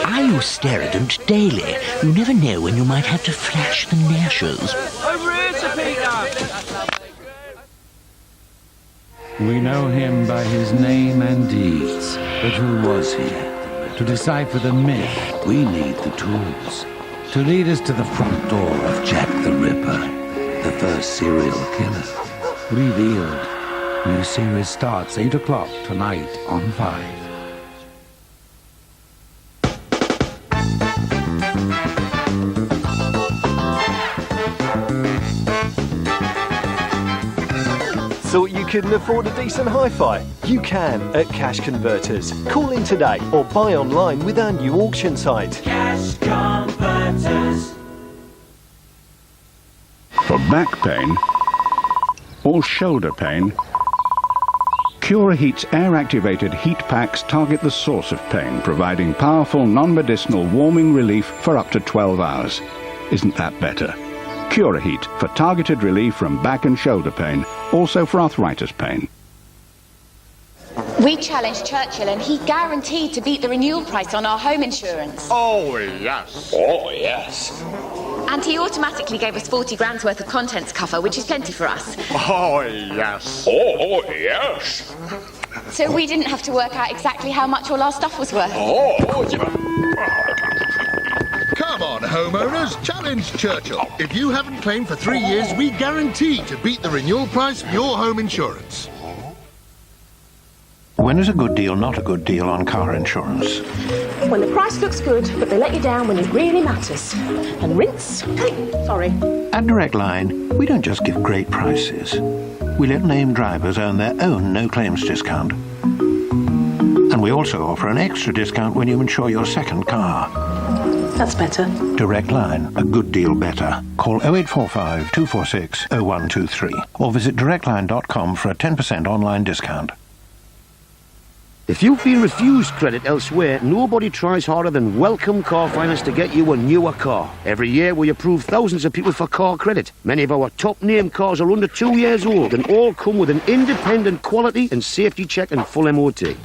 I used to stare at them daily. You never know when you might have to flash the gnashers. Over here to Peter! We know him by his name and deeds. But who was he? To decipher the myth, We need the tools. to lead us to the front door of Jack the Ripper, the first serial killer. Revealed. New series starts 8 o'clock tonight on 5. Thought you couldn't afford a decent hi-fi? You can at Cash Converters. Call in today or buy online with our new auction site. Cash Converters. For back pain or shoulder pain, Cura Heat's air-activated heat packs target the source of pain, providing powerful non-medicinal warming relief for up to 12 hours. Isn't that better? Cura Heat for targeted relief from back and shoulder pain, also for arthritis pain. We challenged Churchill and he guaranteed to beat the renewal price on our home insurance. Oh, yes. Oh, yes. And he automatically gave us 40 grand's worth of contents cover, which is plenty for us. Oh, yes. Oh, yes. So we didn't have to work out exactly how much all our stuff was worth. Oh, yeah. Come on, homeowners, challenge Churchill. If you haven't claimed for 3 years, we guarantee to beat the renewal price for your home insurance. When is a good deal not a good deal on car insurance? When the price looks good, but they let you down when it really matters. And rinse. Sorry. At Direct Line, we don't just give great prices. We let named drivers earn their own no-claims discount. And we also offer an extra discount when you insure your second car. That's better. Direct Line, a good deal better. Call 0845 246 0123 or visit directline.com for a 10% online discount. If you've been refused credit elsewhere, nobody tries harder than Welcome Car Finance to get you a newer car. Every year we approve thousands of people for car credit. Many of our top name cars are under 2 years old and all come with an independent quality and safety check and full MOT.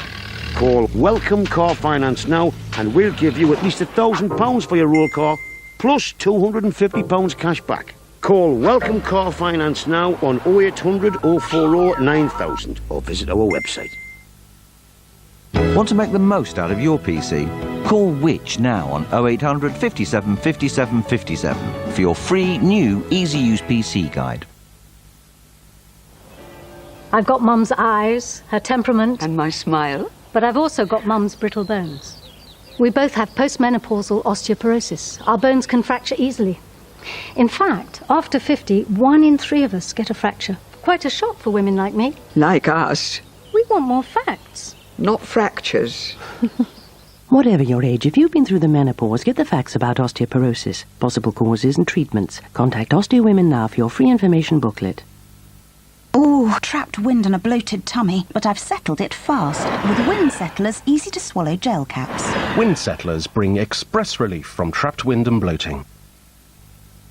Call Welcome Car Finance now and we'll give you at least £1,000 for your old car plus £250 cash back. Call Welcome Car Finance now on 0800 040 9000 or visit our website. Want to make the most out of your PC? Call Which now on 0800 57 57 57 for your free new easy-use PC guide. I've got Mum's eyes, her temperament... And my smile. But I've also got Mum's brittle bones. We both have postmenopausal osteoporosis. Our bones can fracture easily. In fact, after 50, 1 in 3 of us get a fracture. Quite a shock for women like me. Like us. We want more facts. Not fractures. Whatever your age, if you've been through the menopause, get the facts about osteoporosis, possible causes and treatments. Contact Osteo Women now for your free information booklet. Oh, trapped wind and a bloated tummy, but I've settled it fast with Wind Settlers easy-to-swallow gel caps. Wind Settlers bring express relief from trapped wind and bloating.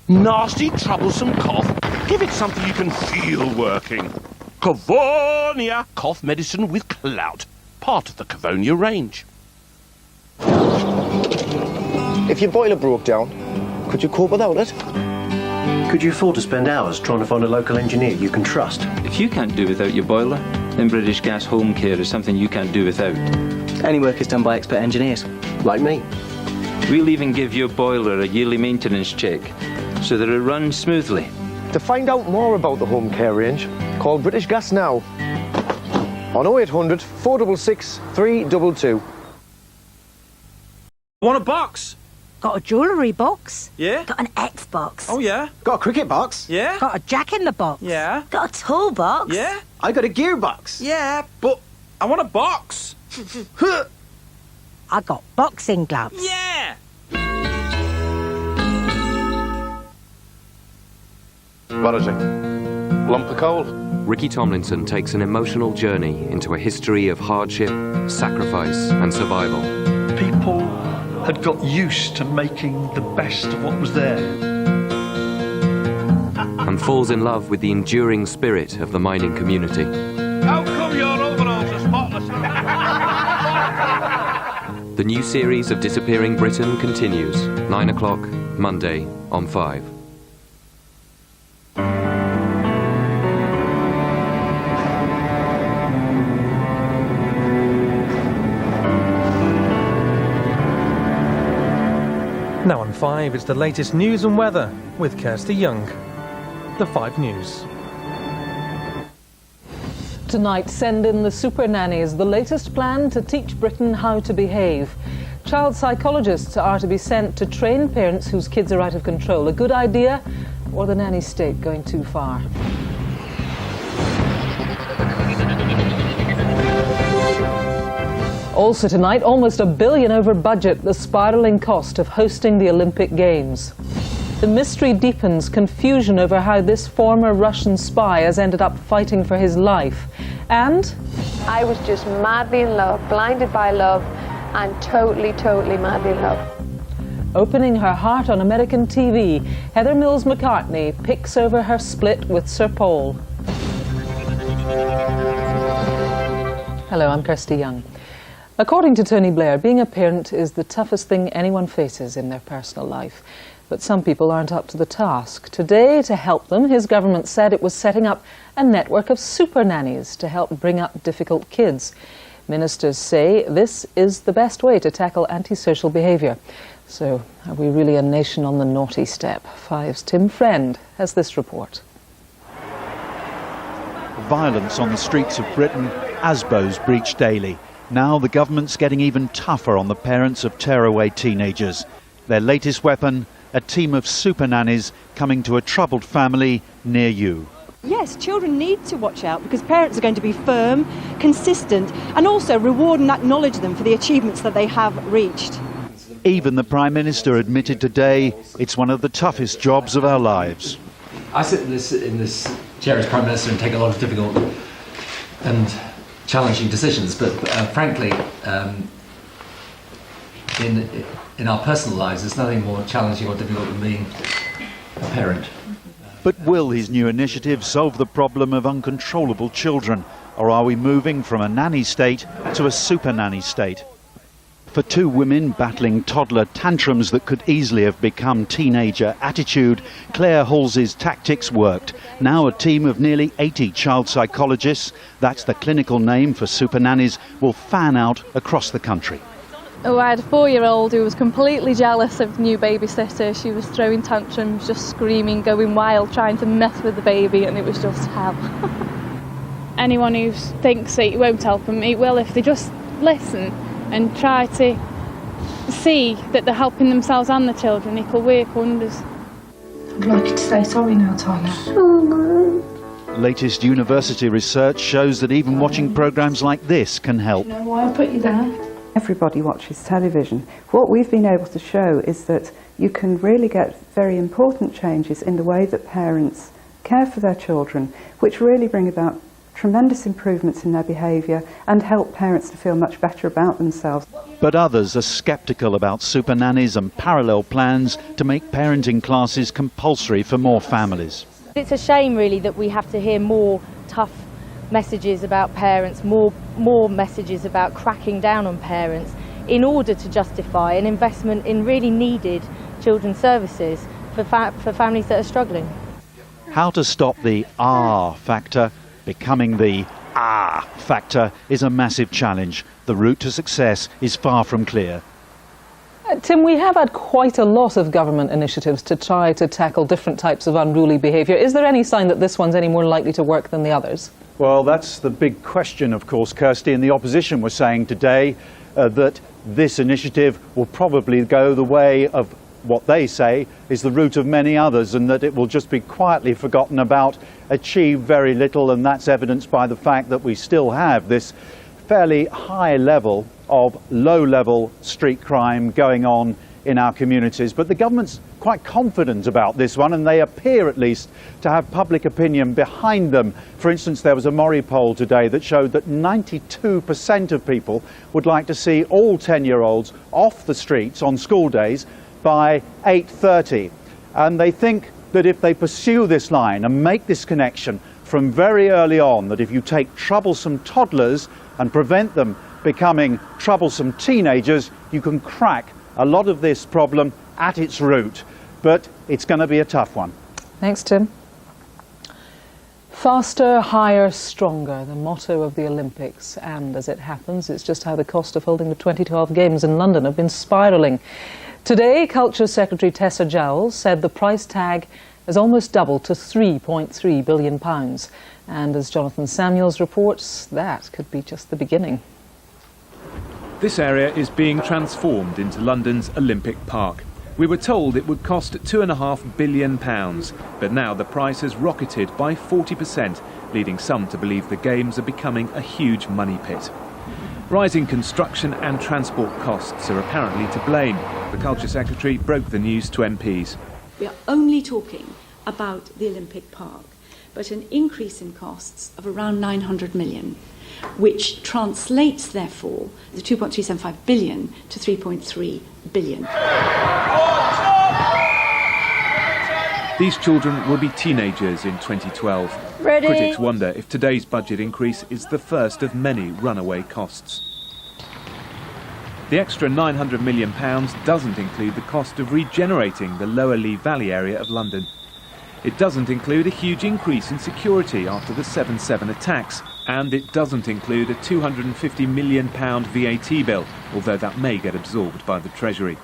Nasty, troublesome cough. Give it something you can feel working. Cavonia cough medicine with clout. Part of the Cavonia range. If your boiler broke down, could you cope without it? Could you afford to spend hours trying to find a local engineer you can trust? If you can't do without your boiler, then British Gas Home Care is something you can't do without. Any work is done by expert engineers, like me. We'll even give your boiler a yearly maintenance check, so that it runs smoothly. To find out more about the home care range, call British Gas now on 0800 466 322. Want a box? Got a jewellery box. Yeah? Got an Xbox. Oh, yeah? Got a cricket box? Yeah? Got a Jack in the Box. Yeah? Got a toolbox. Yeah? I got a gearbox. Yeah, but I want a box. I got boxing gloves. Yeah! What is it? Lump of coal? Ricky Tomlinson takes an emotional journey into a history of hardship, sacrifice, and survival. People had got used to making the best of what was there. And falls in love with the enduring spirit of the mining community. How come your overalls are spotless? The new series of Disappearing Britain continues, 9 o'clock, Monday on 5. Now on 5, it's the latest news and weather with Kirsty Young. The 5 News. Tonight, send in the super nannies, the latest plan to teach Britain how to behave. Child psychologists are to be sent to train parents whose kids are out of control. A good idea, or the nanny state going too far? Also tonight, almost £1 billion over budget, the spiralling cost of hosting the Olympic Games. The mystery deepens, confusion over how this former Russian spy has ended up fighting for his life. And I was just madly in love, blinded by love, and totally madly in love. opening her heart on American TV, Heather Mills-McCartney picks over her split with Sir Paul. Hello, I'm Kirsty Young. According to Tony Blair, being a parent is the toughest thing anyone faces in their personal life. But some people aren't up to the task. Today, to help them, his government said it was setting up a network of super nannies to help bring up difficult kids. Ministers say this is the best way to tackle antisocial behaviour. So, are we really a nation on the naughty step? Five's Tim Friend has this report. Violence on the streets of Britain, ASBOs breach daily. Now the government's getting even tougher on the parents of tearaway teenagers. Their latest weapon, a team of super nannies coming to a troubled family near you. Yes, children need to watch out because parents are going to be firm, consistent, and also reward and acknowledge them for the achievements that they have reached. Even the Prime Minister admitted today it's one of the toughest jobs of our lives. I sit in this chair as Prime Minister and take a lot of difficult and challenging decisions, but frankly, in our personal lives, there's nothing more challenging or difficult than being a parent. But will his new initiative solve the problem of uncontrollable children, or are we moving from a nanny state to a super nanny state? For two women battling toddler tantrums that could easily have become teenager attitude, Claire Halsey's tactics worked. Now a team of nearly 80 child psychologists, that's the clinical name for super nannies, will fan out across the country. Oh, I had a 4-year-old who was completely jealous of the new babysitter. She was throwing tantrums, just screaming, going wild, trying to mess with the baby, and it was just hell. Anyone who thinks that it won't help them, it will if they just listen and try to see that they're helping themselves and the children. It will work wonders. I'd like you to say sorry now, Tyler. Latest university research shows that even watching programmes like this can help. You know why I put you there? Everybody watches television. What we've been able to show is that you can really get very important changes in the way that parents care for their children, which really bring about tremendous improvements in their behaviour and help parents to feel much better about themselves. But others are sceptical about super nannies and parallel plans to make parenting classes compulsory for more families. It's a shame really that we have to hear more tough messages about parents, more messages about cracking down on parents in order to justify an investment in really needed children's services for families that are struggling. How to stop the ah factor becoming the ah factor is a massive challenge. The route to success is far from clear. Tim, we have had quite a lot of government initiatives to try to tackle different types of unruly behaviour. Is there any sign that this one's any more likely to work than the others? Well, that's the big question, of course, Kirsty, and the opposition was saying today that this initiative will probably go the way of what they say is the route of many others, and that it will just be quietly forgotten about, achieve very little, and that's evidenced by the fact that we still have this fairly high level of low-level street crime going on in our communities. But the government's quite confident about this one, and they appear at least to have public opinion behind them. For instance, there was a Mori poll today that showed that 92% of people would like to see all 10-year-olds off the streets on school days by 8:30. And they think that if they pursue this line and make this connection from very early on, that if you take troublesome toddlers and prevent them becoming troublesome teenagers, you can crack a lot of this problem at its root. But it's going to be a tough one. Thanks, Tim. Faster, higher, stronger, the motto of the Olympics. And as it happens, it's just how the cost of holding the 2012 Games in London have been spiralling. Today, Culture Secretary Tessa Jowell said the price tag has almost doubled to £3.3 billion. And as Jonathan Samuels reports, that could be just the beginning. This area is being transformed into London's Olympic Park. We were told it would cost £2.5 billion, but now the price has rocketed by 40%, leading some to believe the Games are becoming a huge money pit. Rising construction and transport costs are apparently to blame. The Culture Secretary broke the news to MPs. We are only talking about the Olympic Park, but an increase in costs of around 900 million, which translates, therefore, the 2.375 billion to 3.3 billion. These children will be teenagers in 2012. Ready? Critics wonder if today's budget increase is the first of many runaway costs. The extra £900 million doesn't include the cost of regenerating the Lower Lee Valley area of London. It doesn't include a huge increase in security after the 7/7 attacks, and it doesn't include a £250 million VAT bill, although that may get absorbed by the Treasury.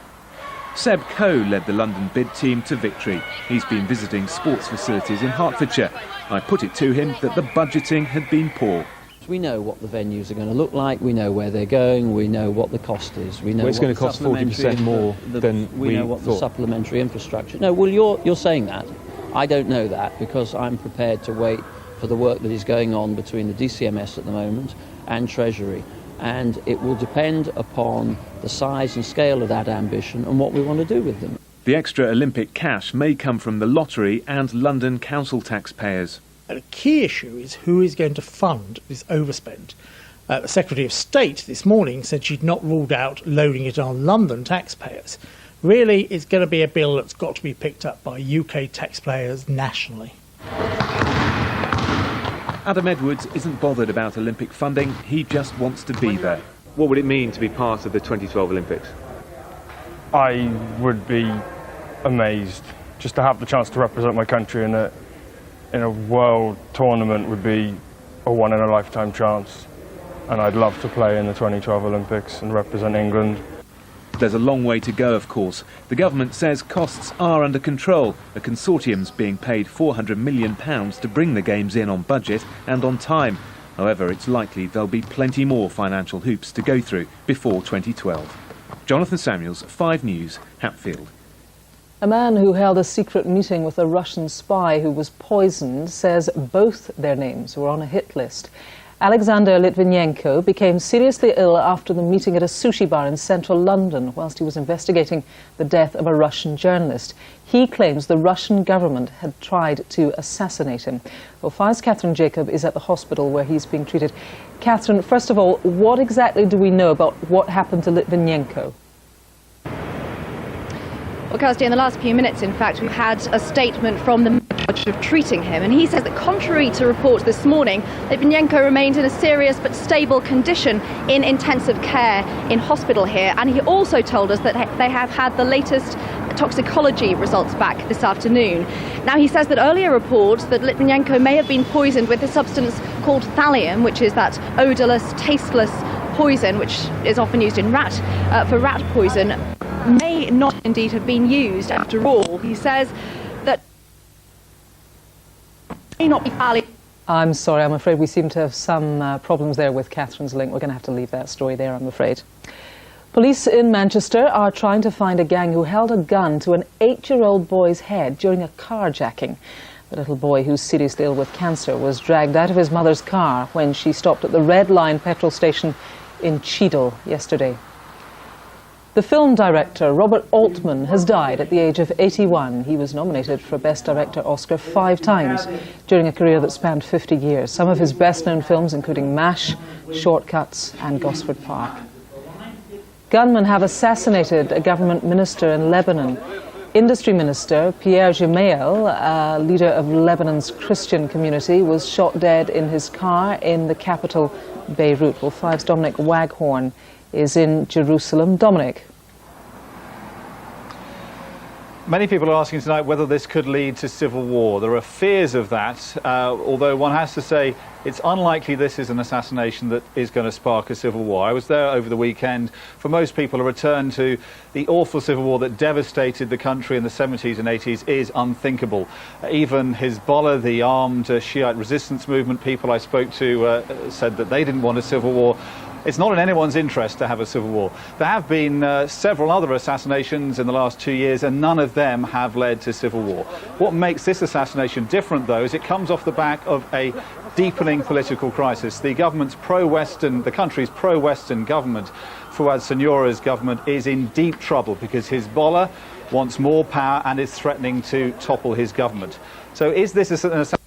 Seb Coe led the London bid team to victory. He's been visiting sports facilities in Hertfordshire. I put it to him that the budgeting had been poor. We know what the venues are going to look like, we know where they're going, we know what the cost is. We know it's going to cost 40% more than we know what thought. The supplementary infrastructure. No, well, you're saying that. I don't know that because I'm prepared to wait for the work that is going on between the DCMS at the moment and Treasury. And it will depend upon the size and scale of that ambition and what we want to do with them. The extra Olympic cash may come from the lottery and London council taxpayers. A key issue is who is going to fund this overspend. The Secretary of State this morning said she'd not ruled out loading it on London taxpayers. Really, it's going to be a bill that's got to be picked up by UK taxpayers nationally. Adam Edwards isn't bothered about Olympic funding, he just wants to be there. What would it mean to be part of the 2012 Olympics? I would be amazed just to have the chance to represent my country in a world tournament would be a one-in-a-lifetime chance. And I'd love to play in the 2012 Olympics and represent England. There's a long way to go, of course. The government says costs are under control. A consortium's being paid £400 million to bring the Games in on budget and on time. However, it's likely there'll be plenty more financial hoops to go through before 2012. Jonathan Samuels, 5 News, Hatfield. A man who held a secret meeting with a Russian spy who was poisoned says both their names were on a hit list. Alexander Litvinenko became seriously ill after the meeting at a sushi bar in central London whilst he was investigating the death of a Russian journalist. He claims the Russian government had tried to assassinate him. Well, 5's Catherine Jacob is at the hospital where he's being treated. Catherine, first of all, what exactly do we know about what happened to Litvinenko? Well, Kirsty, in the last few minutes, in fact, we've had a statement from the judge of treating him, and he says that contrary to reports this morning, Litvinenko remained in a serious but stable condition in intensive care in hospital here, and he also told us that they have had the latest toxicology results back this afternoon. Now, he says that earlier reports that Litvinenko may have been poisoned with a substance called thallium, which is that odourless, tasteless poison, which is often used in for rat poison, may not indeed have been used after all. He says that may not be valid. I'm sorry, I'm afraid we seem to have some problems there with Catherine's link. We're going to have to leave that story there, I'm afraid. Police in Manchester are trying to find a gang who held a gun to an 8-year-old boy's head during a carjacking. The little boy, who's seriously ill with cancer, was dragged out of his mother's car when she stopped at the Red Line petrol station in Cheadle yesterday. The film director Robert Altman has died at the age of 81. He was nominated for Best Director Oscar 5 times during a career that spanned 50 years. Some of his best-known films including MASH, Shortcuts and Gosford Park. Gunmen have assassinated a government minister in Lebanon. Industry Minister Pierre Gemayel, leader of Lebanon's Christian community, was shot dead in his car in the capital Beirut. Well, 5's Dominic Waghorn is in Jerusalem. Dominic. Many people are asking tonight whether this could lead to civil war. There are fears of that, although one has to say it's unlikely this is an assassination that is going to spark a civil war. I was there over the weekend. For most people, a return to the awful civil war that devastated the country in the 70s and 80s is unthinkable. Even Hezbollah, the armed Shiite resistance movement people I spoke to, said that they didn't want a civil war. It's not in anyone's interest to have a civil war. There have been several other assassinations in the last 2 years, and none of them have led to civil war. What makes this assassination different, though, is it comes off the back of a deepening political crisis. The government's pro-Western, the country's pro-Western government, Fouad Siniura's government, is in deep trouble because Hezbollah wants more power and is threatening to topple his government. So is this an assassination?